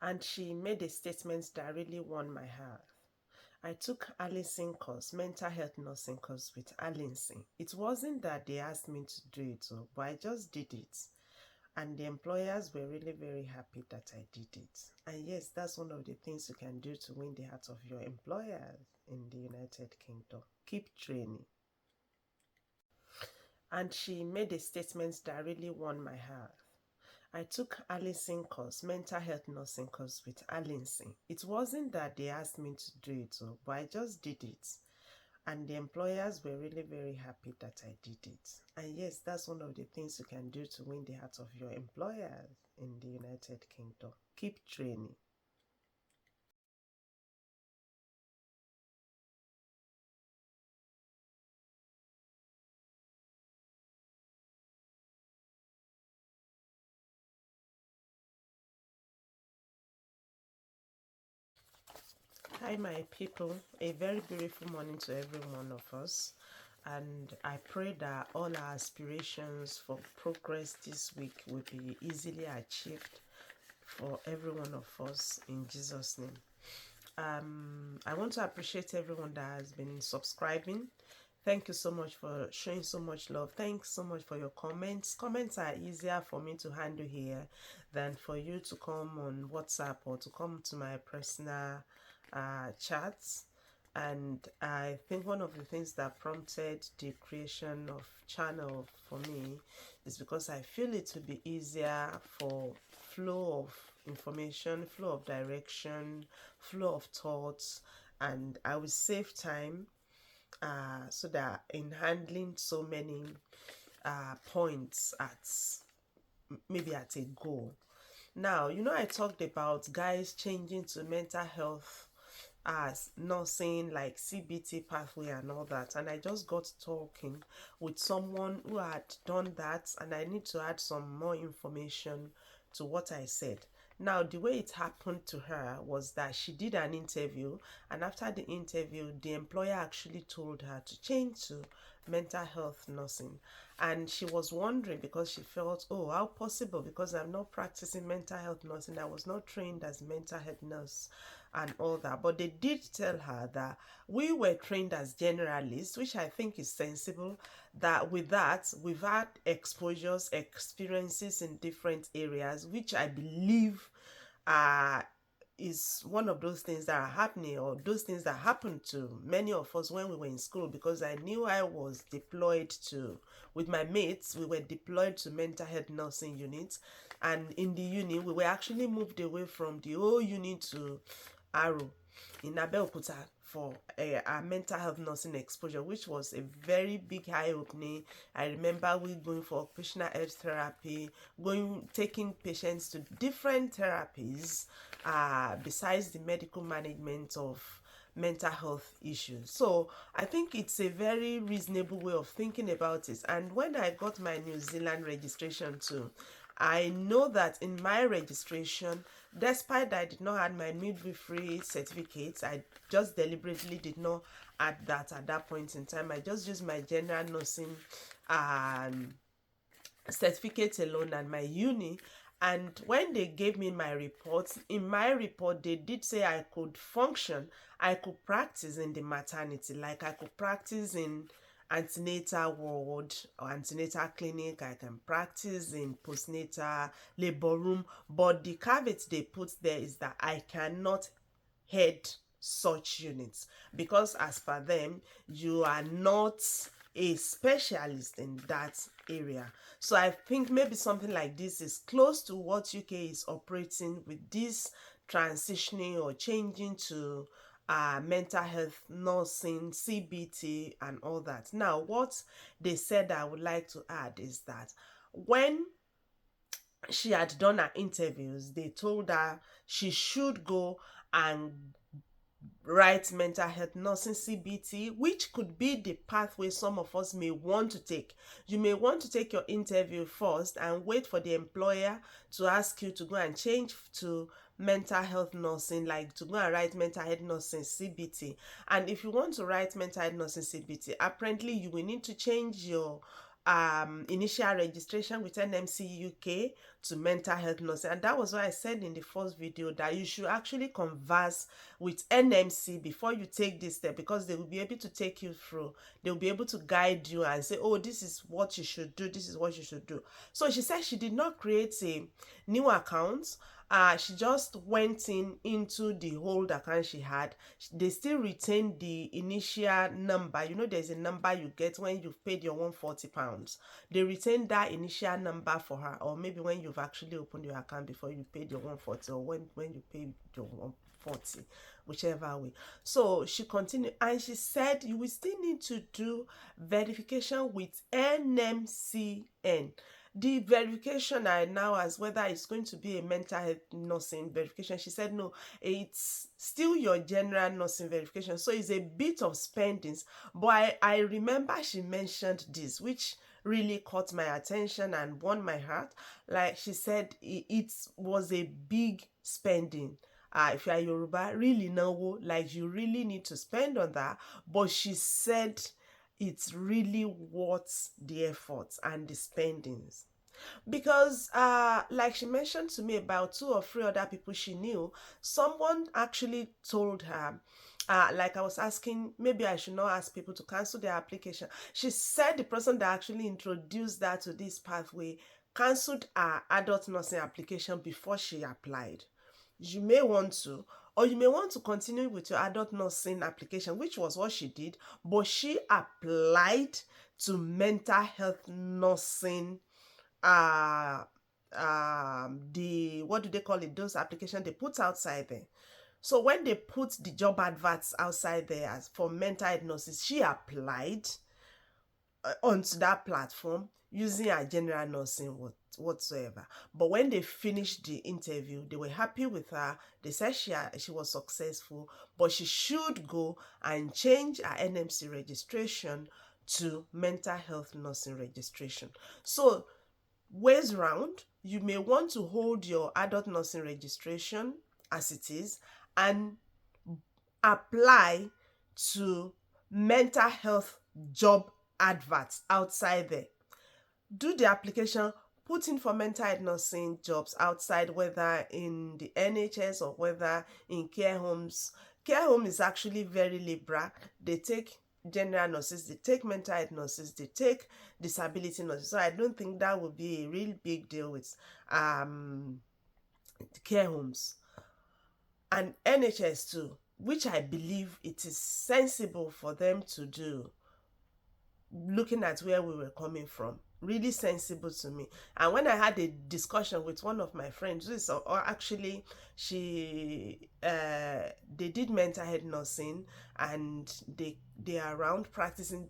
and she made a statement that really won my heart. I took Alison course, mental health nursing course with Alison. It wasn't that they asked me to do it, but I just did it. And the employers were really very happy that I did it. And yes, that's one of the things you can do to win the heart of your employers in the United Kingdom. Keep training. And she made a statement that really won my heart. I took Alison course, mental health nursing course with Alison. It wasn't that they asked me to do it, but I just did it. And the employers were really very happy that I did it. And yes, that's one of the things you can do to win the heart of your employers in the United Kingdom. Keep training. Hi, my people. A very beautiful morning to every one of us. And I pray that all our aspirations for progress this week will be easily achieved for every one of us in Jesus' name. I want to appreciate everyone that has been subscribing. Thank you so much for showing so much love. Thanks so much for your comments. Comments are easier for me to handle here than for you to come on WhatsApp or to come to my personal chats. And I think one of the things that prompted the creation of channel for me is because I feel it will be easier for flow of information, flow of direction, flow of thoughts, and I will save time so that in handling so many points maybe at a goal. Now, I talked about guys changing to mental health as nursing, like CBT pathway and all that, and I just got talking with someone who had done that, and I need to add some more information to what I said. Now, the way it happened to her was that she did an interview, and after the interview, the employer actually told her to change to mental health nursing. And she was wondering because she felt, oh, how possible? Because I'm not practicing mental health nursing. I was not trained as mental health nurse and all that. But they did tell her that we were trained as generalists, which I think is sensible, that with that, we've had exposures, experiences in different areas, which I believe is one of those things that are happening, or those things that happened to many of us when we were in school, because I knew I was deployed to, with my mates, we were deployed to mental health nursing units, and in the uni, we were actually moved away from the whole unit to Arrow in Abeokuta for a mental health nursing exposure, which was a very big eye-opening. I remember we going for occupational health therapy, taking patients to different therapies besides the medical management of mental health issues. So I think it's a very reasonable way of thinking about it. And when I got my New Zealand registration too, I know that in my registration, despite that I did not have my midwifery certificates, I just deliberately did not add that at that point in time. I just used my general nursing certificate alone and my uni. And when they gave me my report, in my report, they did say I could function, I could practice in the maternity, like I could practice in antenatal ward or antenatal clinic, I can practice in postnatal labor room, but the caveat they put there is that I cannot head such units, because as per them, you are not a specialist in that area. So I think maybe something like this is close to what UK is operating with this transitioning or changing to mental health nursing, CBT and all that. Now, what they said I would like to add is that when she had done her interviews, they told her she should go and write mental health nursing CBT, which could be the pathway some of us may want to take. You may want to take your interview first and wait for the employer to ask you to go and change to mental health nursing, like to go and write mental health nursing CBT. And if you want to write mental health nursing CBT, apparently you will need to change your initial registration with NMC UK to mental health nursing. And that was why I said in the first video that you should actually converse with NMC before you take this step, because they will be able to take you through. They'll be able to guide you and say, oh, this is what you should do, this is what you should do. So she said she did not create a new account. She just went into the old account she had. They still retain the initial number. You know, there's a number you get when you've paid your £140. They retain that initial number for her, or maybe when you've actually opened your account before you paid your 140, or when you paid your 140, whichever way. So she continued, and she said you will still need to do verification with NMCN. The verification I now as whether it's going to be a mental health nursing verification. She said no, it's still your general nursing verification. So it's a bit of spendings. But I remember she mentioned this, which really caught my attention and won my heart. Like she said, it was a big spending. If you are Yoruba, really know, like you really need to spend on that. But she said it's really worth the efforts and the spendings, because like she mentioned to me about 2 or 3 other people she knew. Someone actually told her, like I was asking, maybe I should not ask people to cancel their application. She said the person that actually introduced that to this pathway cancelled her adult nursing application before she applied. You may want to, or you may want to continue with your adult nursing application, which was what she did, but she applied to mental health nursing, the, what do they call it, those applications they put outside there. So when they put the job adverts outside there as for mental health nurses, she applied onto that platform using her general nursing whatsoever. But when they finished the interview, they were happy with her. They said she was successful, but she should go and change her NMC registration to mental health nursing registration. So ways round, you may want to hold your adult nursing registration as it is and apply to mental health job adverts outside there. Do the application, put in for mental health nursing jobs outside, whether in the NHS or whether in care homes. Care home is actually very liberal. They take general nurses, they take mental health nurses, they take disability nurses. So I don't think that would be a real big deal with care homes. And NHS too, which I believe it is sensible for them to do, looking at where we were coming from. Really sensible to me. And when I had a discussion with one of my friends, this or actually she they did mental health nursing, and they are around practicing.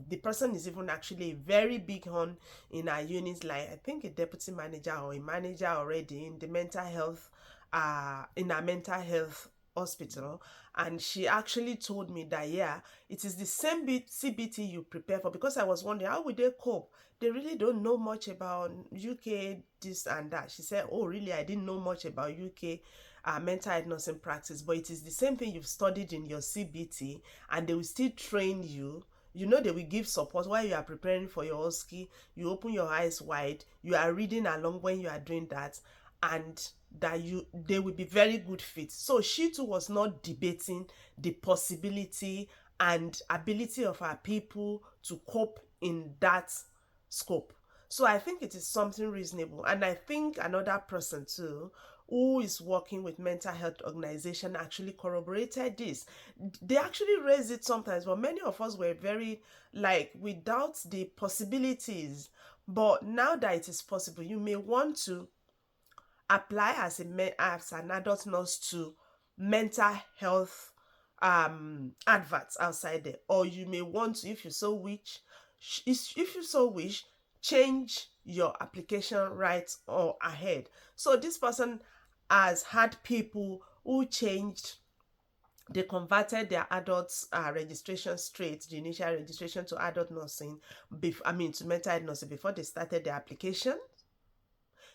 The person is even actually a very big horn in our units, like I think a deputy manager or a manager already in the mental health, in our mental health hospital. And she actually told me that yeah, it is the same CBT you prepare for, because I was wondering how would they cope. They really don't know much about UK this and that. She said, oh really, I didn't know much about UK mental health nursing practice, but it is the same thing you've studied in your CBT, and they will still train you. You know, they will give support while you are preparing for your OSCE. You open your eyes wide, you are reading along when you are doing that, and that they will be very good fit. So she too was not debating the possibility and ability of our people to cope in that scope. So I think it is something reasonable. And I think another person too who is working with mental health organization actually corroborated this. They actually raise it sometimes, but many of us were very like without the possibilities. But now that it is possible, you may want to apply as an adult nurse to mental health adverts outside there, or you may want to, if you so wish, change your application right or ahead. So this person has had people who changed, they converted their adult registration straight, the initial registration to adult nursing, to mental health nursing before they started their application.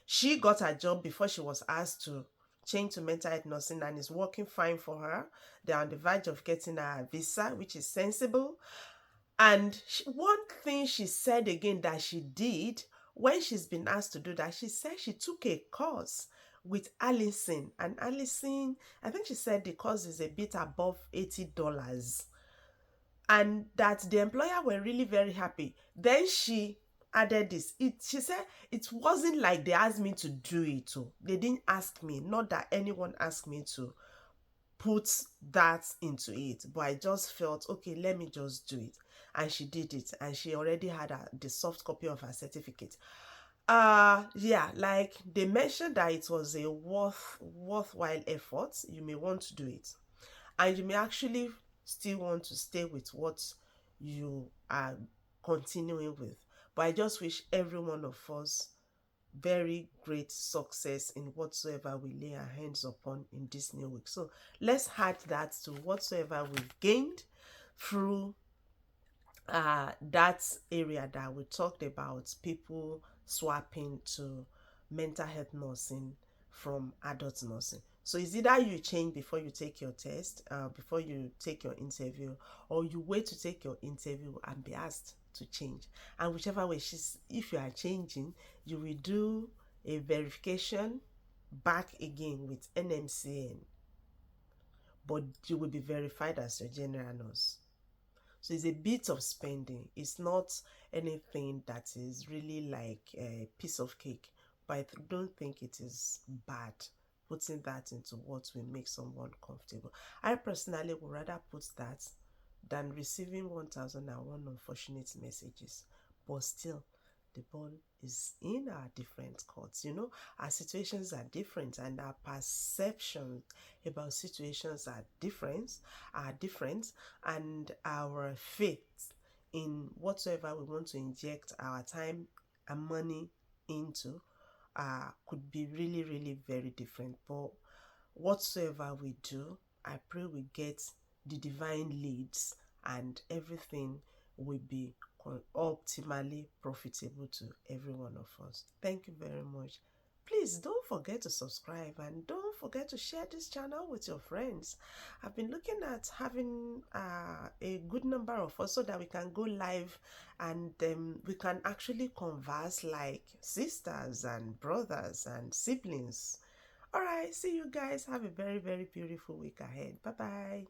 She got a job before she was asked to change to mental health nursing, and is working fine for her. They're on the verge of getting a visa, which is sensible. And one thing she said again that she did when she's been asked to do that, she said she took a course with Allison. And Allison, I think she said the course is a bit above $80. And that the employer were really very happy. Then she added this. She said it wasn't like they asked me to do it. Oh. They didn't ask me, not that anyone asked me to put that into it, but I just felt okay, let me just do it. And she did it, and she already had the soft copy of her certificate. Yeah, like they mentioned that it was a worthwhile effort. You may want to do it, and you may actually still want to stay with what you are continuing with. But I just wish every one of us very great success in whatsoever we lay our hands upon in this new week. So let's add that to whatsoever we've gained through that area that we talked about, people swapping to mental health nursing from adult nursing. So it's either you change before you take your test, before you take your interview, or you wait to take your interview and be asked to change. And whichever way, if you are changing, you will do a verification back again with NMCN, but you will be verified as your general nurse. So it's a bit of spending. It's not anything that is really like a piece of cake, but I don't think it is bad putting that into what will make someone comfortable. I personally would rather put that than receiving 1001 unfortunate messages. But still, the ball is in our different courts. You know, our situations are different, and our perceptions about situations are different, and our faith in whatsoever we want to inject our time and money into could be really, really very different. But whatsoever we do, I pray we get the divine leads and everything will be optimally profitable to every one of us. Thank you very much. Please don't forget to subscribe and don't forget to share this channel with your friends. I've been looking at having a good number of us so that we can go live and we can actually converse like sisters and brothers and siblings. All right, see you guys. Have a very, very beautiful week ahead. Bye bye.